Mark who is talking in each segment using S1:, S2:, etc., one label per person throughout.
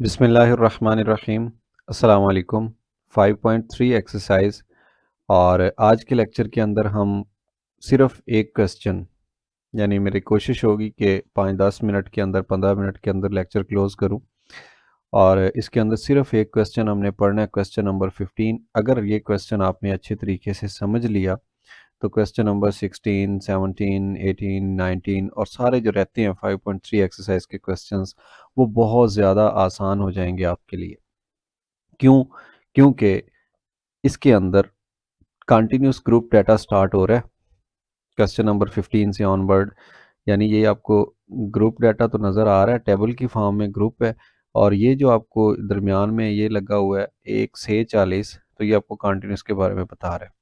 S1: बिस्मिल्लाहिर्रहमानिर्रहीम। अस्सलाम वालेकुम। 5.3 एक्सरसाइज। और आज के लेक्चर के अंदर हम सिर्फ एक क्वेश्चन, यानी मेरी कोशिश होगी कि 5-10 मिनट के अंदर 15 मिनट के अंदर लेक्चर क्लोज करूं। और इसके अंदर सिर्फ एक क्वेश्चन हमने पढ़ना है, क्वेश्चन नंबर 15। अगर ये क्वेश्चन आपने अच्छे तरीके से समझ लिया तो क्वेश्चन नंबर 16, 17, 18, 19 और सारे जो रहते हैं 5.3 एक्सरसाइज के क्वेश्चंस, वो बहुत ज़्यादा आसान हो जाएंगे आपके लिए। क्यों? क्योंकि इसके अंदर कंटिन्यूस ग्रुप डाटा स्टार्ट हो रहा है क्वेश्चन नंबर 15 से ऑनवर्ड। यानी ये आपको ग्रुप डाटा तो नज़र आ रहा है, टेबल की फॉर्म में ग्रुप है। और ये जो आपको दरमियान में ये लगा हुआ है 1 से 40, तो ये आपको कंटिन्यूस के बारे में बता रहा है।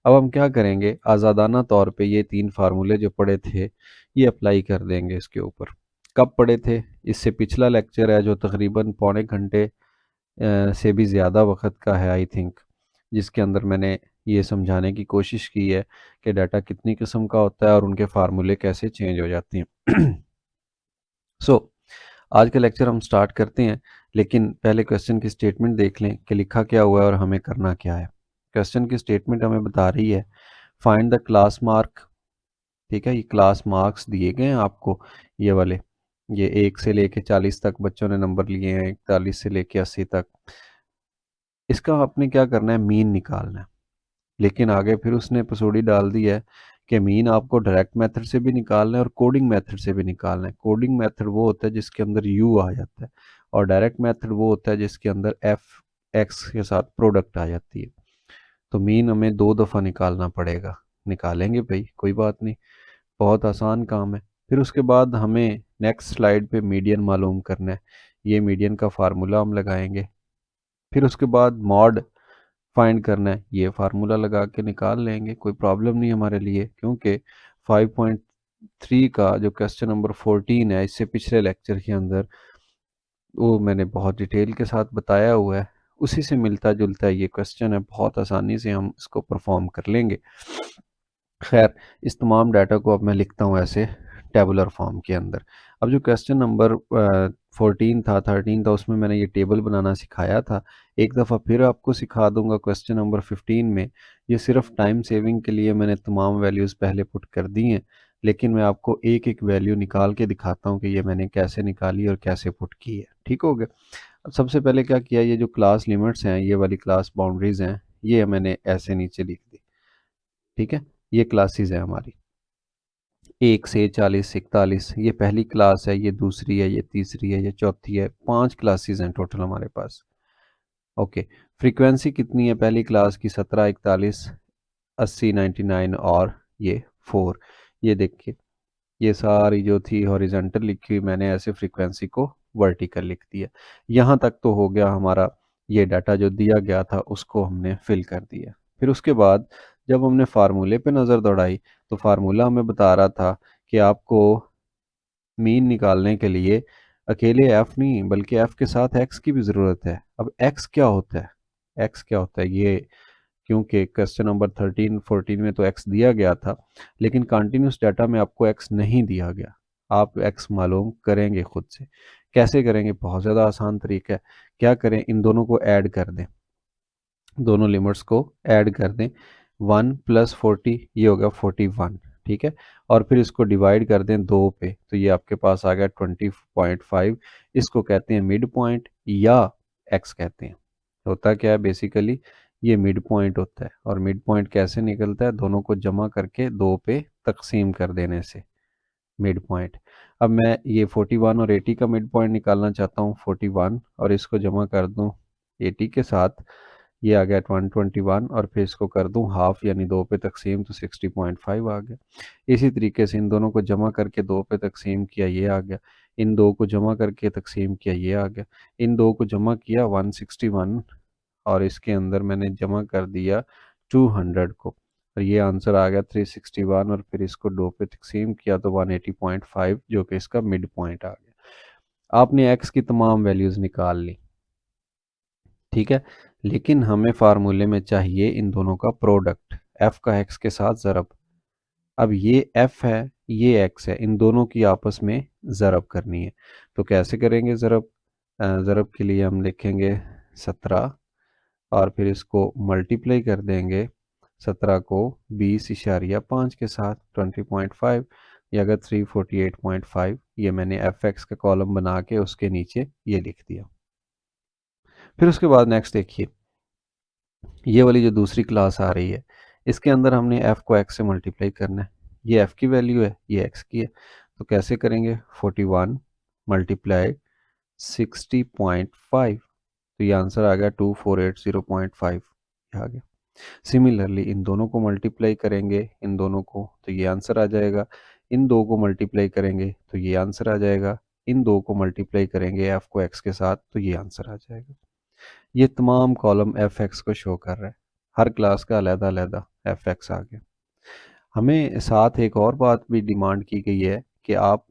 S1: अब हम क्या करेंगे, आज़ादाना तौर पे ये 3 फार्मूले जो पढ़े थे ये अप्लाई कर देंगे इसके ऊपर। कब पढ़े थे? इससे पिछला लेक्चर है जो तकरीबन पौने घंटे से भी ज़्यादा वक्त का है आई थिंक, जिसके अंदर मैंने ये समझाने की कोशिश की है कि डाटा कितनी किस्म का होता है और उनके फार्मूले कैसे चेंज हो जाते हैं। सो आज का लेक्चर हम स्टार्ट करते हैं, लेकिन पहले क्वेश्चन की स्टेटमेंट देख लें कि लिखा क्या हुआ है और हमें करना क्या है। क्वेश्चन की स्टेटमेंट हमें बता रही है फाइंड द क्लास मार्क। ठीक है, ये क्लास मार्क्स दिए गए हैं आपको, ये वाले, ये 1 से लेके 40 तक बच्चों ने नंबर लिए हैं, 41 से लेके 80 तक। इसका आपने क्या करना है, मीन निकालना है। लेकिन आगे फिर उसने पसूड़ी डाल दी है कि मीन आपको डायरेक्ट मेथड से भी निकालना है और कोडिंग मेथड से भी निकालना है। कोडिंग मेथड वो होता है जिसके अंदर यू आ जाता है, और डायरेक्ट मेथड वो होता है जिसके अंदर एफ एक्स के साथ प्रोडक्ट आ जाती है। तो मीन हमें 2 दफ़ा निकालना पड़ेगा। निकालेंगे भाई, कोई बात नहीं, बहुत आसान काम है। फिर उसके बाद हमें नेक्स्ट स्लाइड पे मीडियन मालूम करना है। ये मीडियन का फार्मूला हम लगाएंगे। फिर उसके बाद मॉड फाइंड करना है, ये फार्मूला लगा के निकाल लेंगे, कोई प्रॉब्लम नहीं हमारे लिए, क्योंकि 5.3 का जो क्वेश्चन नंबर 14 है, इससे पिछले लेक्चर के अंदर वो मैंने बहुत डिटेल के साथ बताया हुआ है। उसी से मिलता जुलता ये क्वेश्चन है, बहुत आसानी से हम इसको परफॉर्म कर लेंगे। खैर, इस तमाम डाटा को अब मैं लिखता हूँ ऐसे टेबुलर फॉर्म के अंदर। अब जो क्वेश्चन नंबर 14 था, 13 था, उसमें मैंने ये टेबल बनाना सिखाया था। एक दफ़ा फिर आपको सिखा दूंगा क्वेश्चन नंबर 15 में। ये सिर्फ टाइम सेविंग के लिए मैंने तमाम वैल्यूज़ पहले पुट कर दी हैं, लेकिन मैं आपको एक एक वैल्यू निकाल के दिखाता हूँ कि ये मैंने कैसे निकाली और कैसे पुट की है। ठीक हो गया? अब सबसे पहले क्या किया, ये जो क्लास लिमिट्स हैं, ये वाली क्लास बाउंड्रीज़ हैं, ये मैंने ऐसे नीचे लिख दी। ठीक है, ये क्लासेस है हमारी 1 से 40, 41, ये पहली क्लास है, ये दूसरी है, ये तीसरी है, ये चौथी है। 5 क्लासेस हैं टोटल हमारे पास। ओके, फ्रीक्वेंसी कितनी है पहली क्लास की? 17, 41, 80, 99 और ये 4। ये देखिए, ये सारी जो थी हॉरिजॉन्टल लिखी हुई, मैंने ऐसे फ्रीक्वेंसी को वर्टिकल लिख दिया। यहाँ तक तो हो गया हमारा। ये डाटा जो दिया गया था उसको हमने फिल कर दिया। फिर उसके बाद जब हमने फार्मूले पे नज़र दौड़ाई, तो फार्मूला हमें बता रहा था कि आपको मीन निकालने के लिए अकेले एफ नहीं बल्कि एफ के साथ एक्स की भी ज़रूरत है। अब एक्स क्या होता है? एक्स क्या होता है ये, क्योंकि क्वेश्चन नंबर 13 14 में तो एक्स दिया गया था, लेकिन कंटिन्यूस डाटा में आपको एक्स नहीं दिया गया। आप एक्स मालूम करेंगे खुद से। कैसे करेंगे? बहुत ज़्यादा आसान तरीका है। क्या करें, इन दोनों को ऐड कर दें, दोनों लिमिट्स को ऐड कर दें। 1 + 40, ये हो गया 41। ठीक है, और फिर इसको डिवाइड कर दें 2 पे, तो ये आपके पास आ गया 20.5। इसको कहते हैं मिड पॉइंट या एक्स कहते हैं। होता क्या है बेसिकली, ये मिड पॉइंट होता है। और मिड पॉइंट कैसे निकलता है? दोनों को जमा करके 2 पे तकसीम कर देने से मिड पॉइंट। अब मैं ये 41 और 80 का मिड पॉइंट निकालना चाहता हूँ। 41 और इसको जमा कर दूँ 80 के साथ, ये आ गया 121, और फिर इसको कर दूं हाफ यानी 2 पे तकसीम, तो 60.5 आ गया। इसी तरीके से इन दोनों को जमा करके 2 पे तकसीम किया, ये आ गया। इन दो को जमा करके तकसीम किया, ये आ गया। इन दो को जमा किया 161, और इसके अंदर मैंने जमा कर दिया 200 को, और ये आंसर आ गया 361। और फिर इसको 2 पे तकसीम किया तो 180.5, जो कि इसका मिड पॉइंट आ गया। आपने एक्स की तमाम वैल्यूज़ निकाल ली। ठीक है, लेकिन हमें फार्मूले में चाहिए इन दोनों का प्रोडक्ट, एफ का एक्स के साथ ज़रब। अब ये एफ है, ये एक्स है, इन दोनों की आपस में ज़रब करनी है। तो कैसे करेंगे ज़रब? ज़रब के लिए हम लिखेंगे 17 और फिर इसको मल्टीप्लाई कर देंगे 17 को 20.5 के साथ 20.5, या अगर 348.5, ये मैंने एफ एक्स का कॉलम बना के उसके नीचे ये लिख दिया। फिर उसके बाद नेक्स्ट देखिए, ये वाली जो दूसरी क्लास आ रही है इसके अंदर हमने f को x से मल्टीप्लाई करना है। ये f की वैल्यू है, ये x की है, तो कैसे करेंगे? 41 मल्टीप्लाई 60.5, तो ये आंसर आ गया 2480.5, ये आ गया। सिमिलरली इन दोनों को मल्टीप्लाई करेंगे, इन दोनों को, तो ये आंसर आ जाएगा। इन दो को मल्टीप्लाई करेंगे तो ये आंसर आ जाएगा। इन दो को मल्टीप्लाई करेंगे f को x के साथ तो ये आंसर आ जाएगा। ये तमाम कॉलम एफ एक्स को शो कर रहा है, हर क्लास का अलग अलग एफ एक्स आ गया। हमें साथ एक और बात भी डिमांड की गई है कि आप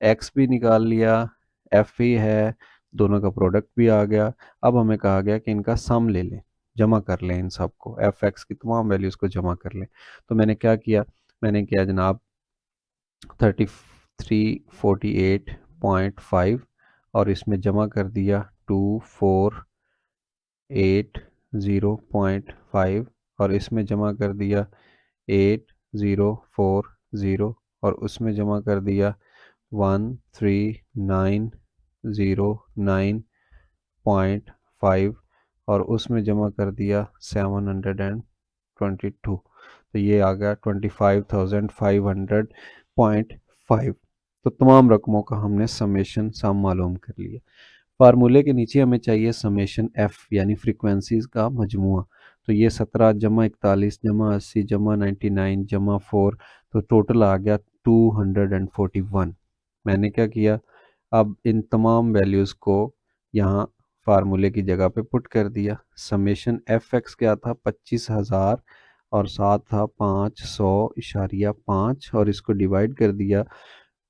S1: एक्स भी निकाल लिया, एफ भी है, दोनों का प्रोडक्ट भी आ गया। अब हमें कहा गया कि इनका सम ले लें, जमा कर लें इन सब को, एफ एक्स की तमाम वैल्यूज़ को जमा कर लें। तो मैंने क्या किया, मैंने किया जनाब 3348.5 और इसमें जमा कर दिया 2480.5 और इसमें जमा कर दिया 8040 और उसमें जमा कर दिया 13909.5 और उसमें जमा कर दिया 722, तो ये आ गया 25,500.5। तो तमाम रकमों का हमने समेशन सम मालूम कर लिया। फार्मूले के नीचे हमें चाहिए समेशन एफ यानी फ्रीक्वेंसीज का मजमुआ। तो ये 17 जमा 41 जमा 80 जमा 99 जमा 4, तो टोटल आ गया 241। मैंने क्या किया, अब इन तमाम वैल्यूज़ को यहाँ फार्मूले की जगह पे पुट कर दिया। समेशन एफ एक्स क्या था? 25,000 और साथ था 500.5 और इसको डिवाइड कर दिया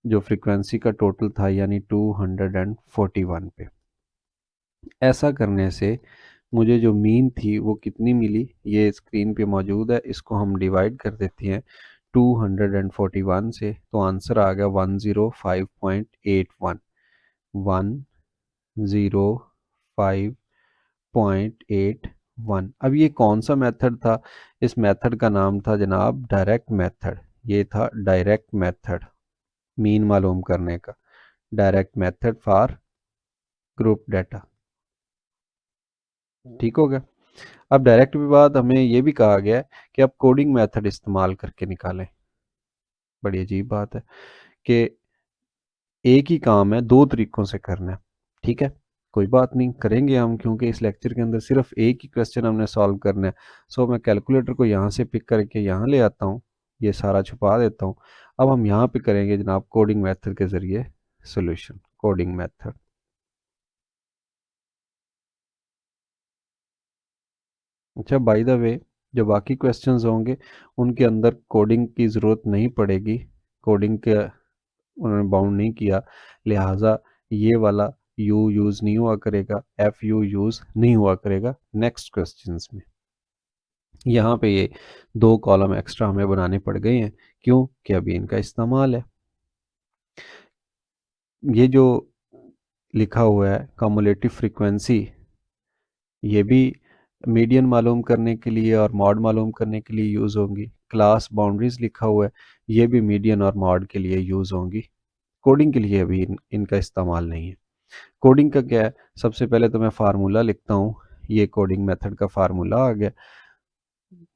S1: जो फ्रीक्वेंसी का टोटल था यानी 241 पे। ऐसा करने से मुझे जो मीन थी वो कितनी मिली, ये स्क्रीन पे मौजूद है, इसको हम डिवाइड कर देते हैं 241 से, तो आंसर आ गया 105.81। 105.81। अब ये कौन सा मेथड था? इस मेथड का नाम था जनाब डायरेक्ट मेथड। ये था डायरेक्ट मेथड मीन मालूम करने का, direct method for group data. ठीक हो गया। अब डायरेक्ट के बाद हमें ये भी कहा गया है कि आप कोडिंग मेथड इस्तेमाल करके निकालें। बड़ी अजीब बात है कि एक ही काम है दो तरीकों से करना है। ठीक है, कोई बात नहीं, करेंगे हम, क्योंकि इस लेक्चर के अंदर सिर्फ एक ही क्वेश्चन हमने सॉल्व करना है। सो मैं कैलकुलेटर को यहाँ से पिक करके यहाँ ले आता हूँ, ये सारा छुपा देता हूँ। अब हम यहाँ पे करेंगे जनाब कोडिंग मेथड के ज़रिए सोल्यूशन, कोडिंग मेथड। अच्छा, बाय द वे, जो बाकी क्वेश्चंस होंगे उनके अंदर कोडिंग की ज़रूरत नहीं पड़ेगी, कोडिंग के उन्होंने बाउंड नहीं किया, लिहाजा ये वाला यू यूज़ नहीं हुआ करेगा, एफ यू यूज़ नहीं हुआ करेगा नेक्स्ट क्वेश्चंस में। यहाँ पे ये दो कॉलम एक्स्ट्रा हमें बनाने पड़ गए हैं, क्यों कि अभी इनका इस्तेमाल है। ये जो लिखा हुआ है कम्युलेटिव फ्रीक्वेंसी, ये भी मीडियन मालूम करने के लिए और मॉड मालूम करने के लिए यूज़ होंगी। क्लास बाउंड्रीज लिखा हुआ है, ये भी मीडियन और मॉड के लिए यूज़ होंगी। कोडिंग के लिए अभी इनका इस्तेमाल नहीं है। कोडिंग का क्या है, सबसे पहले तो मैं फार्मूला लिखता हूँ। ये कोडिंग मेथड का फार्मूला आ गया।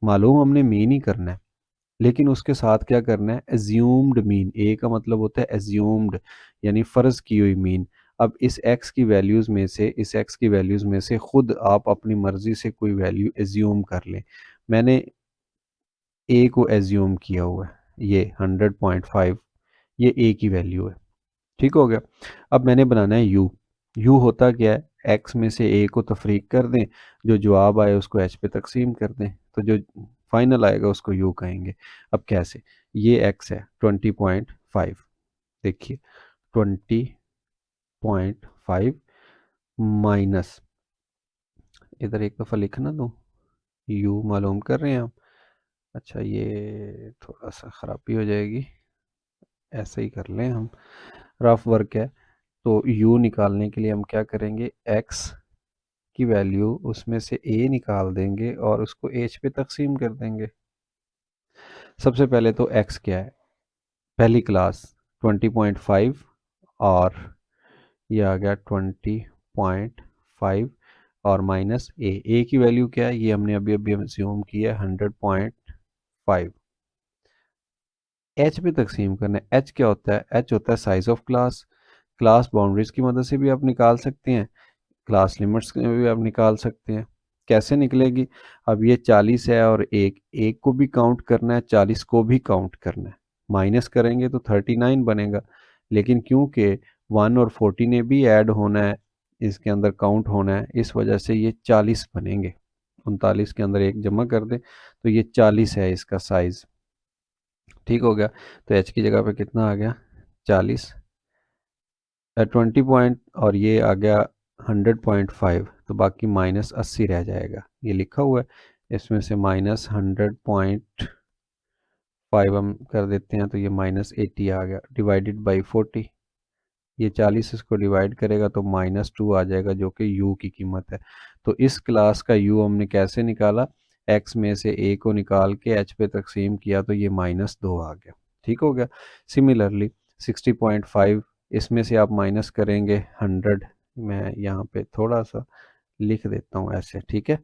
S1: मालूम हमने मीन ही करना है, लेकिन उसके साथ क्या करना है, एज्यूम्ड मीन। ए का मतलब होता है एज्यूम्ड, यानी फ़र्ज़ की हुई मीन। अब इस एक्स की वैल्यूज़ में से, इस एक्स की वैल्यूज़ में से खुद आप अपनी मर्ज़ी से कोई वैल्यू एज्यूम कर लें। मैंने ए को एज्यूम किया हुआ है, ये 100.5, ये ए की वैल्यू है। ठीक हो गया। अब मैंने बनाना है यू। यू होता क्या है, एक्स में से ए को तफरीक कर दें, जो जवाब आए उसको एच पे तकसीम कर दें, तो जो फाइनल आएगा उसको यू कहेंगे। अब कैसे, ये एक्स है 20.5, देखिए 20.5 माइनस, इधर एक दफ़ा लिखना दो, यू मालूम कर रहे हैं आप। अच्छा, ये थोड़ा सा ख़राबी हो जाएगी, ऐसे ही कर लें हम, रफ वर्क है। तो u निकालने के लिए हम क्या करेंगे, x की वैल्यू उसमें से a निकाल देंगे और उसको h पे तकसीम कर देंगे। सबसे पहले तो x क्या है, पहली क्लास 20.5 और ये आ गया 20.5 और माइनस ए की वैल्यू क्या है, ये हमने अभी अभी अज्यूम किया 100.5। एच पे तकसीम करना है, एच क्या होता है, एच होता है size of class. Class boundaries की मदद से भी आप निकाल सकते हैं, क्लास लिमिट्स में भी आप निकाल सकते हैं। कैसे निकलेगी, अब ये 40 है और एक एक को भी काउंट करना है, 40 को भी काउंट करना है, माइनस करेंगे तो 39 बनेगा। लेकिन क्योंकि 1 और 40 ने भी ऐड होना है, इसके अंदर काउंट होना है, इस वजह से ये 40 बनेंगे। 39 के अंदर एक जमा कर दें तो ये 40 है इसका साइज। ठीक हो गया, तो एच की जगह पे कितना आ गया, 40, 20 पॉइंट और ये आ गया 100.5, तो बाकी -80 रह जाएगा, ये लिखा हुआ है। इसमें से -100.5 हम कर देते हैं तो ये -80 आ गया, डिवाइडेड बाई 40। ये 40 इसको डिवाइड करेगा तो -2 आ जाएगा, जो कि u की कीमत है। तो इस क्लास का u हमने कैसे निकाला, x में से a को निकाल के h पे तकसीम किया तो ये -2 आ गया। ठीक हो गया। सिमिलरली 60.5, इसमें से आप माइनस करेंगे 100, मैं यहाँ पे थोड़ा सा लिख देता हूँ ऐसे, ठीक है।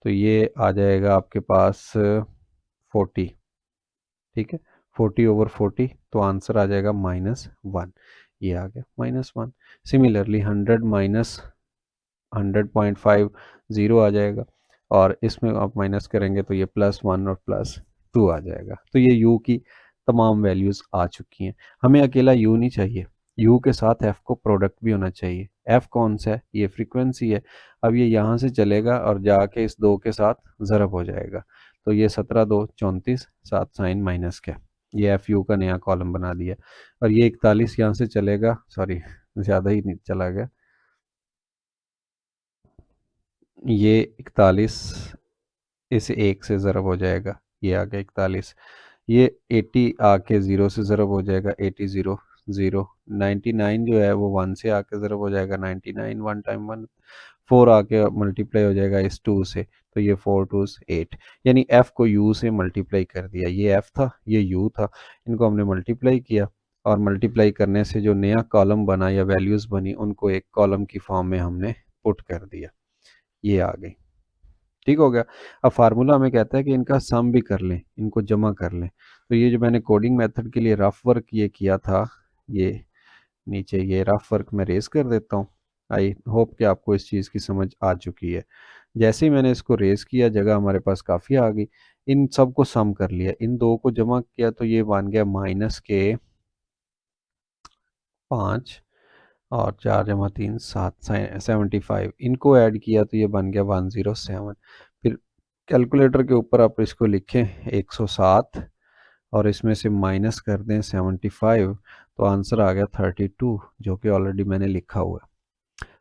S1: तो ये आ जाएगा आपके पास 40, ठीक है, 40/40, तो आंसर आ जाएगा -1। ये आ गया -1। सिमिलरली 100 माइनस 100.5 ज़ीरो आ जाएगा, और इसमें आप माइनस करेंगे तो ये +1 और +2 आ जाएगा। तो ये u की तमाम वैल्यूज़ आ चुकी हैं। हमें अकेला u नहीं चाहिए, u के साथ f को प्रोडक्ट भी होना चाहिए। f कौन सा है, ये फ्रीक्वेंसी है। अब ये यहाँ से चलेगा और जाके इस 2 के साथ ज़रब हो जाएगा, तो ये 17 2 34, 7 साइन माइनस का, ये एफ यू का नया कॉलम बना दिया। और ये 41 यहाँ से चलेगा, सॉरी ज़्यादा ही नहीं चला गया, ये 41 इस एक से ज़रब हो जाएगा, ये आ गया 41। ये 80 आके 0 से ज़रब हो जाएगा, 80 0 0। 99 जो है वो 1 से आके ज़रब हो जाएगा, 99 1 टाइम 1। 4 आके मल्टीप्लाई हो जाएगा इस 2 से, तो ये 4 2 8। यानी f को u से मल्टीप्लाई कर दिया, ये f था ये u था, इनको हमने मल्टीप्लाई किया, और मल्टीप्लाई करने से जो नया कॉलम बना या वैल्यूज़ बनी उनको एक कॉलम की फॉर्म में हमने पुट कर दिया, ये आ गई। ठीक हो गया। अब फार्मूला हमें कहता है कि इनका सम भी कर लें, इनको जमा कर लें। तो ये जो मैंने कोडिंग मेथड के लिए रफ वर्क ये किया था, ये नीचे ये रफ वर्क मैं रेस कर देता हूँ। आई होप कि आपको इस चीज़ की समझ आ चुकी है। जैसे ही मैंने इसको रेस किया, जगह हमारे पास काफ़ी आ गई, इन सब को सम कर लिया, इन दो को जमा किया तो ये बन गया -5 और 4 जमा 3 7 75। इनको ऐड किया तो ये बन गया 107। फिर कैलकुलेटर के ऊपर आप इसको लिखें 107 और इसमें से माइनस कर दें 75, तो आंसर आ गया 32, जो कि ऑलरेडी मैंने लिखा हुआ है।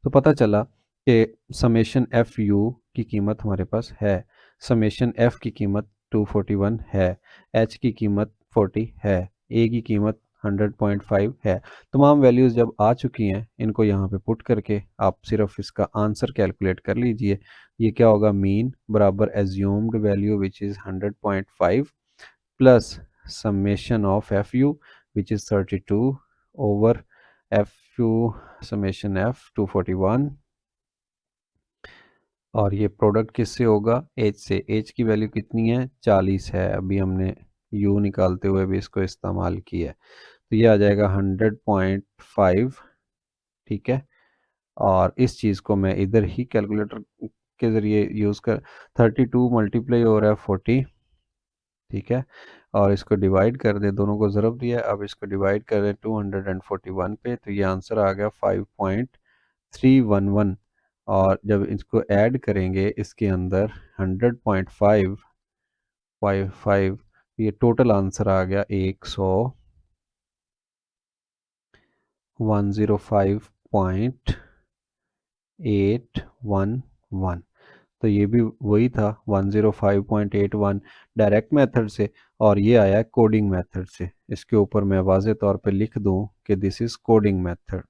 S1: तो पता चला कि समेशन एफ यू की कीमत हमारे पास है, समेशन एफ की कीमत 241 है, एच की कीमत 40 है, ए की कीमत 100.5 है। तमाम वैल्यूज़ जब आ चुकी हैं, इनको यहाँ पे पुट करके आप सिर्फ इसका आंसर कैलकुलेट कर लीजिए। ये क्या होगा, मीन बराबर assumed value which is 100.5 plus summation of fu which is 32 over fu summation f 241, और ये प्रोडक्ट किससे होगा, एच से। एच की वैल्यू कितनी है, 40 है, अभी हमने u निकालते हुए भी इसको इस्तेमाल किया है, तो ये आ जाएगा 100.5। ठीक है, और इस चीज़ को मैं इधर ही कैलकुलेटर के ज़रिए यूज़ कर, 32 मल्टीप्लाई हो रहा है 40, ठीक है, और इसको डिवाइड कर दें, दोनों को ज़रब दिया, अब इसको डिवाइड कर दें 241 पे, तो ये आंसर आ गया 5.311। और जब इसको ऐड करेंगे इसके अंदर 100.5 ये टोटल आंसर आ गया 105.811। तो ये भी वही था 105.81 डायरेक्ट मेथड से, और ये आया कोडिंग मेथड से। इसके ऊपर मैं वाज़े तौर पे लिख दूं कि दिस इज़ कोडिंग मेथड।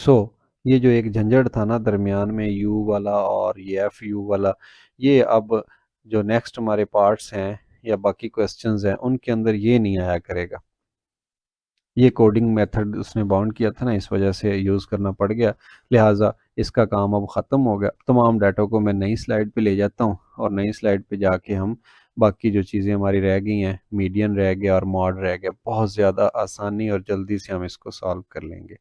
S1: सो ये जो एक झंझट था ना दरमियान में यू वाला और ये एफ यू वाला, ये अब जो नेक्स्ट हमारे पार्ट्स हैं या बाकी क्वेश्चंस हैं उनके अंदर ये नहीं आया करेगा। ये कोडिंग मेथड उसने बाउंड किया था ना, इस वजह से यूज़ करना पड़ गया। लिहाजा इसका काम अब ख़त्म हो गया। तमाम डाटा को मैं नई स्लाइड पे ले जाता हूँ और नई स्लाइड पे जाके हम बाकी जो चीज़ें हमारी रह गई हैं, मीडियन रह गया और मॉड रह गया, बहुत ज़्यादा आसानी और जल्दी से हम इसको सॉल्व कर लेंगे।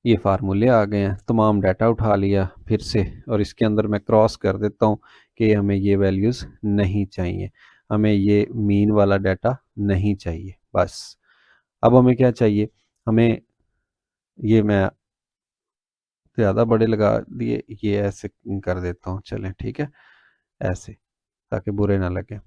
S1: ये फार्मूले आ गए हैं, तमाम डाटा उठा लिया फिर से और इसके अंदर मैं क्रॉस कर देता हूँ कि हमें ये वैल्यूज़ नहीं चाहिए, हमें ये मीन वाला डाटा नहीं चाहिए। बस अब हमें क्या चाहिए, हमें ये मैं ज़्यादा बड़े लगा दिए, ये ऐसे कर देता हूँ, चलें ठीक है, ऐसे, ताकि बुरे ना लगे।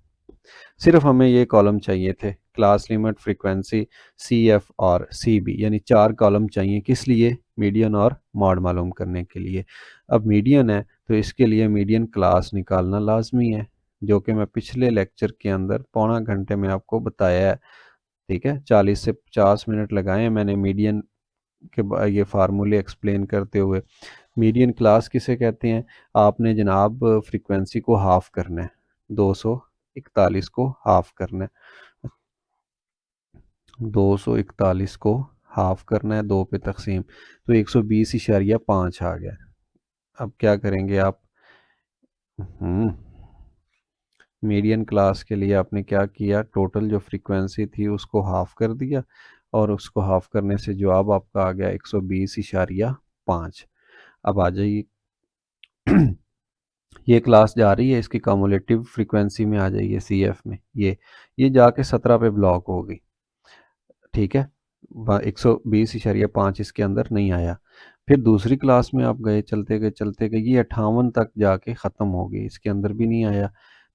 S1: सिर्फ हमें ये कॉलम चाहिए थे, class limit, frequency, C F और सी बी, यानी 4 कॉलम चाहिए। किस लिए? मीडियन और मॉड मालूम करने के लिए। अब मीडियन है तो इसके लिए मीडियन क्लास निकालना लाजमी है, जो कि मैं पिछले लेक्चर के अंदर पौना घंटे में आपको बताया है। ठीक है, 40 से 50 मिनट लगाए हैं मैंने मीडियन के ये फार्मूले एक्सप्लेन करते हुए। मीडियन क्लास किसे कहते हैं? आपने जनाब फ्रीक्वेंसी को हाफ करना है, 241 को हाफ करना है, 241 को हाफ करना है, 2 पे तकसीम, तो 120.5 आ गया। अब क्या करेंगे आप? मीडियन क्लास के लिए आपने क्या किया, टोटल जो फ्रीक्वेंसी थी उसको हाफ कर दिया और उसको हाफ करने से जवाब आपका आ गया 120.5। अब आ जाइए ये क्लास जा रही है, इसकी कम्युलेटिव फ्रीक्वेंसी में आ जाइए, सी एफ में, ये जाके 17 पे ब्लॉक हो गई। ठीक है, 120.5 इसके अंदर नहीं आया। फिर दूसरी क्लास में आप गए, चलते गए ये 58 तक जाके ख़त्म हो गई, इसके अंदर भी नहीं आया।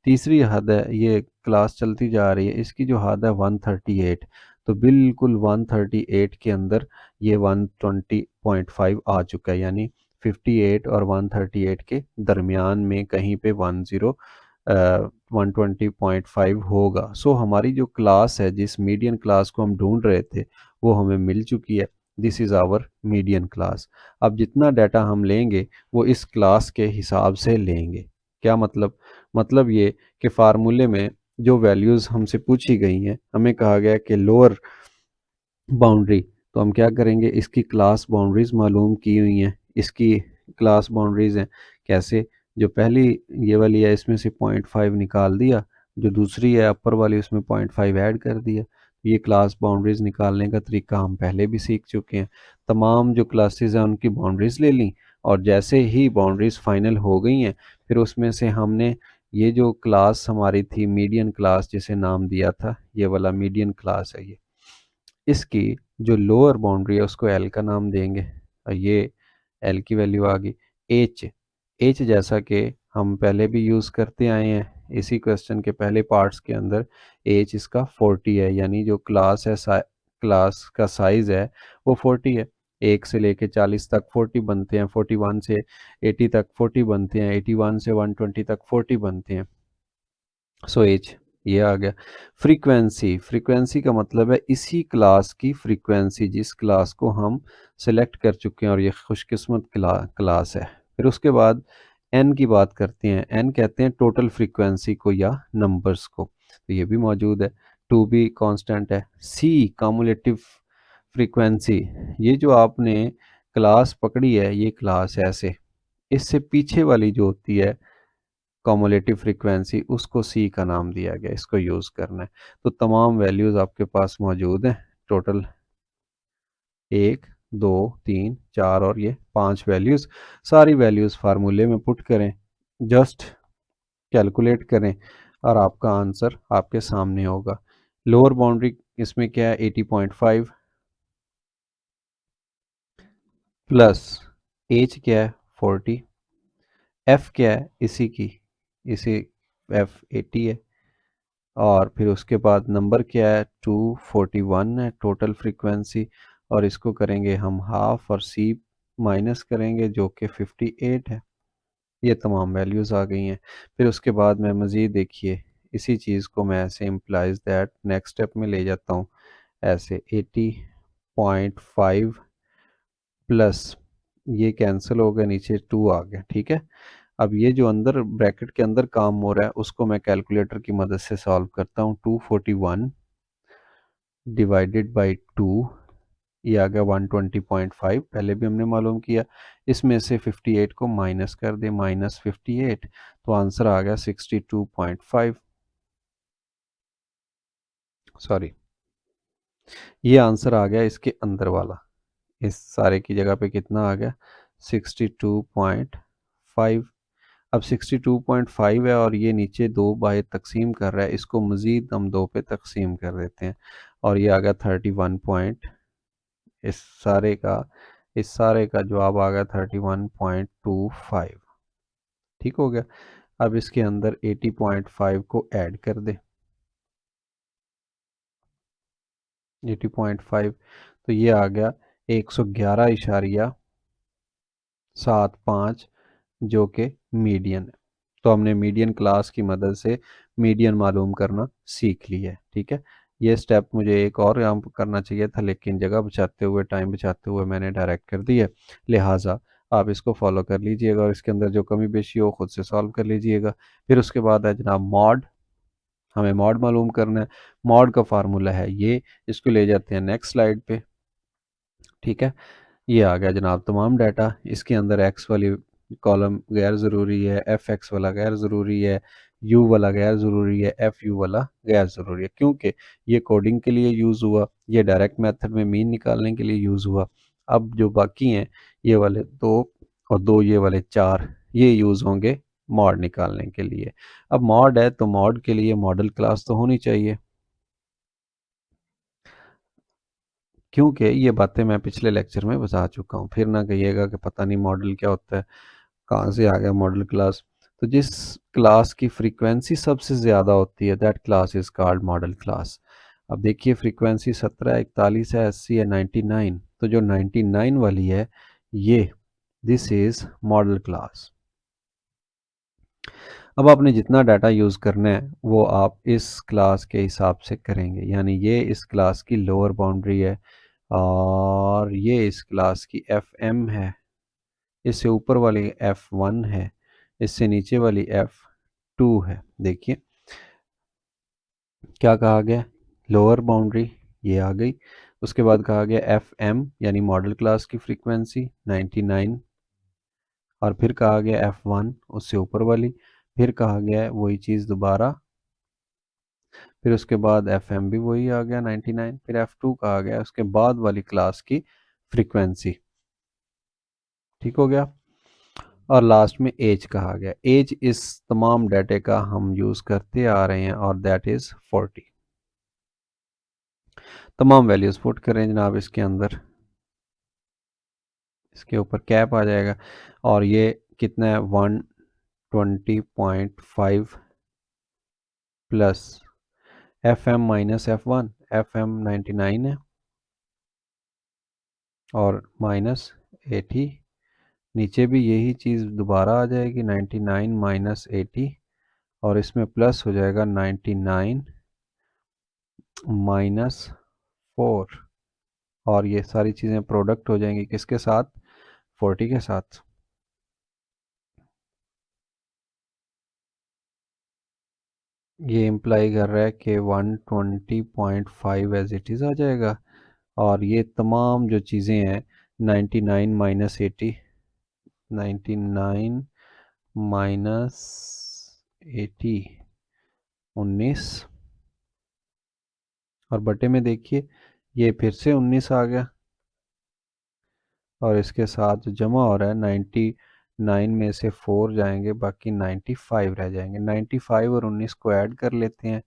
S1: तीसरी हद है, ये क्लास चलती जा रही है, इसकी जो हद है 138, तो बिल्कुल 138 के अंदर ये 120.5 आ चुका है, यानी 58 और 138 के दरमियान में कहीं पे 120.5 होगा। सो हमारी जो क्लास है, जिस मीडियन क्लास को हम ढूंढ रहे थे, वो हमें मिल चुकी है। This is our median class. अब जितना डाटा हम लेंगे वो इस क्लास के हिसाब से लेंगे। क्या मतलब? मतलब ये कि फार्मूले में जो वैल्यूज़ हमसे पूछी गई हैं, हमें कहा गया कि लोअर बाउंड्री, तो हम क्या करेंगे, इसकी क्लास बाउंड्रीज मालूम की हुई हैं, इसकी क्लास बाउंड्रीज हैं। कैसे? जो पहली ये वाली है इसमें से 0.5 निकाल दिया, जो दूसरी है अपर वाली उसमें 0.5 ऐड कर दिया। ये क्लास बाउंड्रीज निकालने का तरीका हम पहले भी सीख चुके हैं। तमाम जो क्लासेस हैं उनकी बाउंड्रीज ले ली और जैसे ही बाउंड्रीज फाइनल हो गई हैं, फिर उसमें से हमने ये जो क्लास हमारी थी मीडियन क्लास, जिसे नाम दिया था, ये वाला मीडियन क्लास है, ये इसकी जो लोअर बाउंड्री है उसको एल का नाम देंगे और ये एल की वैल्यू आ गई। एच, एच जैसा कि हम पहले भी यूज़ करते आए हैं इसी क्वेश्चन के पहले पार्ट्स के अंदर, एच इसका 40 है, यानी जो क्लास है क्लास का साइज़ है वो 40 है। 1 से लेके 40 तक 40 बनते हैं, 41 से 80 तक 40 बनते हैं, 81 से 120 तक 40 बनते हैं। सो एच ये आ गया। फ्रीक्वेंसी, फ्रीक्वेंसी का मतलब है इसी क्लास की फ्रीक्वेंसी, जिस क्लास को हम सेलेक्ट कर चुके हैं और ये खुशकिस्मत क्लास है। फिर उसके बाद एन की बात करते हैं, एन कहते हैं टोटल फ्रीक्वेंसी को या नंबर्स को, तो ये भी मौजूद है, टू भी कांस्टेंट है। सी कम्युलेटिव फ्रीक्वेंसी, ये जो आपने क्लास पकड़ी है ये क्लास है ऐसे, इससे पीछे वाली जो होती है कॉमुलेटिव फ्रीक्वेंसी, उसको सी का नाम दिया गया, इसको यूज़ करना है। तो तमाम वैल्यूज़ आपके पास मौजूद हैं, टोटल 1 2 3 4 और ये 5 वैल्यूज़। सारी वैल्यूज़ फार्मूले में पुट करें, जस्ट कैलकुलेट करें और आपका आंसर आपके सामने होगा। लोअर बाउंड्री इसमें क्या है, 80.5 प्लस एच क्या है 40, एफ क्या है इसी एफ 80 है, और फिर उसके बाद नंबर क्या है 241 है टोटल फ्रीक्वेंसी, और इसको करेंगे हम हाफ और सी माइनस करेंगे जो कि 58 है। ये तमाम वैल्यूज़ आ गई हैं। फिर उसके बाद मैं मज़ीद देखिए इसी चीज़ को मैं ऐसे इम्प्लाइज दैट नेक्स्ट स्टेप में ले जाता हूँ, ऐसे 80.5 प्लस ये कैंसिल हो गया, नीचे 2 आ गया। ठीक है, अब ये जो अंदर ब्रैकेट के अंदर काम हो रहा है उसको मैं कैलकुलेटर की मदद से सॉल्व करता हूँ। 241 डिवाइडेड बाई 2, ये आ गया 120.5, पहले भी हमने मालूम किया। इसमें से 58 को माइनस कर दे, -58, तो आंसर आ गया 62.5। सॉरी, ये आंसर आ गया इसके अंदर वाला। इस सारे की जगह पे कितना आ गया? 62.5। अब 62.5 है और ये नीचे 2 बाय तकसीम कर रहा है, इसको मज़ीद हम 2 पे तकसीम कर देते हैं और ये आ गया 31 पॉइंट। इस सारे का इस सारे का जवाब आ गया 31.25। ठीक हो गया। अब इसके अंदर 80.5 को ऐड कर दे, 80.5, तो ये आ गया 111.75, जो कि मीडियन है। तो हमने मीडियन क्लास की मदद से मीडियन मालूम करना सीख लिया है। ठीक है, ये स्टेप मुझे एक और यहाँ पर करना चाहिए था, लेकिन जगह बचाते हुए, टाइम बचाते हुए मैंने डायरेक्ट कर दी है। लिहाजा आप इसको फॉलो कर लीजिएगा और इसके अंदर जो कमी पेशी हो खुद से सॉल्व कर लीजिएगा। फिर उसके बाद है जनाब मॉड। हमें मॉड मालूम करना है। मॉड का फार्मूला है ये, इसको ले जाते हैं नेक्स्ट स्लाइड पे। ठीक है, ये आ गया जनाब तमाम डाटा। इसके अंदर एक्स वाली कॉलम गैर ज़रूरी है, एफ एक्स वाला गैर ज़रूरी है, यू वाला गैर ज़रूरी है, एफ यू वाला गैर ज़रूरी है, क्योंकि ये कोडिंग के लिए यूज़ हुआ, ये डायरेक्ट मेथड में मीन निकालने के लिए यूज़ हुआ। अब जो बाकी हैं, ये वाले 2 और 2 ये वाले 4, ये यूज़ होंगे मॉड निकालने के लिए। अब मॉड है तो मॉड के लिए मॉडल क्लास तो होनी चाहिए, क्योंकि ये बातें मैं पिछले लेक्चर में बता चुका हूँ। फिर ना कहिएगा कि पता नहीं मॉडल क्या होता है, कहाँ से आ गया मॉडल क्लास। तो जिस क्लास की फ्रीक्वेंसी सबसे ज़्यादा होती है, that class is called model class. अब देखिए फ्रीक्वेंसी 17 है, 41 है, 80 है, 99, तो जो 99 वाली है ये, दिस इज़ मॉडल क्लास। अब आपने जितना डाटा यूज़ करना है वो आप इस क्लास के हिसाब से करेंगे, यानी ये इस क्लास की लोअर बाउंड्री है और ये इस क्लास की एफ एम है, इससे ऊपर वाली एफ वन है, इससे नीचे वाली एफ टू है। देखिए क्या कहा गया, लोअर बाउंड्री ये आ गई। उसके बाद कहा गया एफ एम यानी मॉडल क्लास की फ्रीक्वेंसी 99, और फिर कहा गया एफ वन उससे ऊपर वाली, फिर कहा गया है वही चीज़ दोबारा, फिर उसके बाद एफ एम भी वही आ गया 99, फिर एफ टू कहा गया उसके बाद वाली क्लास की फ्रीक्वेंसी। ठीक हो गया, और लास्ट में एज कहा गया। एज इस तमाम डाटे का हम यूज़ करते आ रहे हैं और दैट इज़ 40। तमाम वैल्यूज़ पुट करें जनाब इसके अंदर, इसके ऊपर कैप आ जाएगा और ये कितना है 120.5 plus F M minus F one, F M 99 है और माइनस 80, नीचे भी यही चीज़ दोबारा आ जाएगी 99 माइनस 80, और इसमें प्लस हो जाएगा 99 माइनस 4, और ये सारी चीज़ें प्रोडक्ट हो जाएंगी किसके साथ, 40 के साथ। ये इम्प्लाई कर रहा है कि 120.5 एज इट इज़ आ जाएगा, और ये तमाम जो चीज़ें हैं 99 माइनस 80, 99 माइनस 80, 19, और बटे में देखिए ये फिर से 19 आ गया, और इसके साथ जो जमा हो रहा है 99 में से 4 जाएंगे, बाकी 95 रह जाएंगे। 95 और 19 को ऐड कर लेते हैं,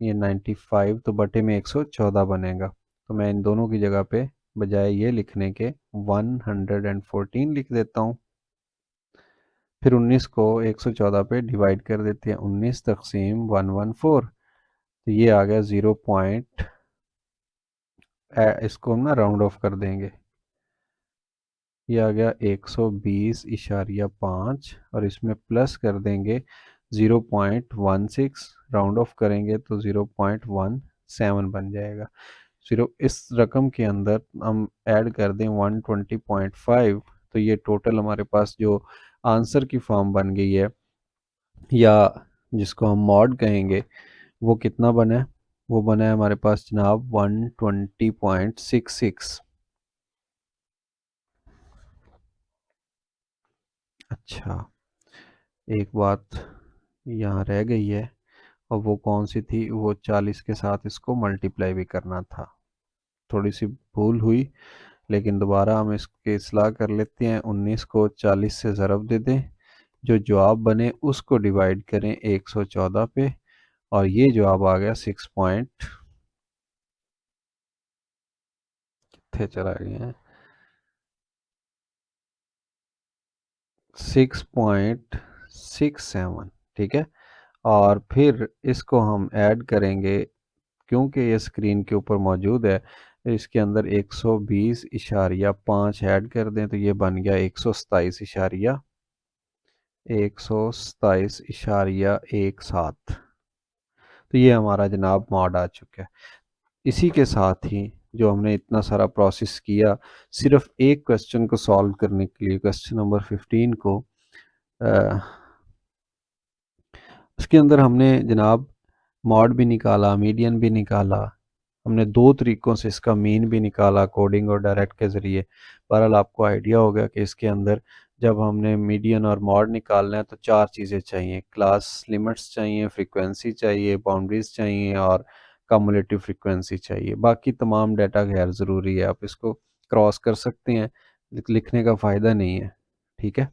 S1: ये 95 तो बटे में 114 बनेगा। तो मैं इन दोनों की जगह पे बजाय ये लिखने के 114 लिख देता हूँ। फिर 19 को 114 पे डिवाइड कर देते हैं, 19 तकसीम 114, तो ये आ गया 0 पॉइंट, इसको हम ना राउंड ऑफ कर देंगे, ये आ गया 120.5, और इसमें प्लस कर देंगे 0.16, राउंड ऑफ करेंगे तो 0.17 बन जाएगा। सिर्फ इस रकम के अंदर हम ऐड कर दें 120.5, तो ये टोटल हमारे पास जो आंसर की फॉर्म बन गई है, या जिसको हम मॉड कहेंगे, वो कितना बना है? वो बना है हमारे पास जनाब 120.66। अच्छा, एक बात यहाँ रह गई है, और वो कौन सी थी? वो 40 के साथ इसको मल्टीप्लाई भी करना था। थोड़ी सी भूल हुई, लेकिन दोबारा हम इसके इस्लाह कर लेते हैं। 19 को 40 से ज़रब दे दें, जो जवाब बने उसको डिवाइड करें 114 पे, और ये जवाब आ गया 6 पॉइंट, कितने चला गए हैं, 6.67। ठीक है, और फिर इसको हम ऐड करेंगे, क्योंकि ये स्क्रीन के ऊपर मौजूद है, इसके अंदर 120.5 ऐड कर दें, तो ये बन गया 127.17। तो ये हमारा जनाब मॉड आ चुका है। इसी के साथ ही जो हमने इतना सारा प्रोसेस किया सिर्फ एक क्वेश्चन को सॉल्व करने के लिए, क्वेश्चन नंबर 15 को, अ, उसके अंदर हमने जनाब मॉड भी निकाला, मीडियन भी निकाला। हमने दो तरीक़ों से इसका मीन भी निकाला, कोडिंग और डायरेक्ट के ज़रिए। बहरहाल आपको आइडिया हो गया कि इसके अंदर जब हमने मीडियन और मॉड निकालना है तो चार चीज़ें चाहिए: क्लास लिमिट्स चाहिए, फ्रीक्वेंसी चाहिए, बाउंड्रीज चाहिए, और कम्युलेटिव फ्रीक्वेंसी चाहिए। बाकी तमाम डाटा गैर ज़रूरी है, आप इसको क्रॉस कर सकते हैं, लिखने का फ़ायदा नहीं है। ठीक है,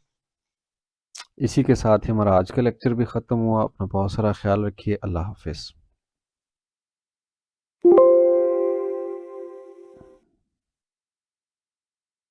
S1: इसी के साथ ही हमारा आज का लेक्चर भी ख़त्म हुआ। अपना बहुत सारा ख्याल रखिए। अल्लाह हाफ़िज़।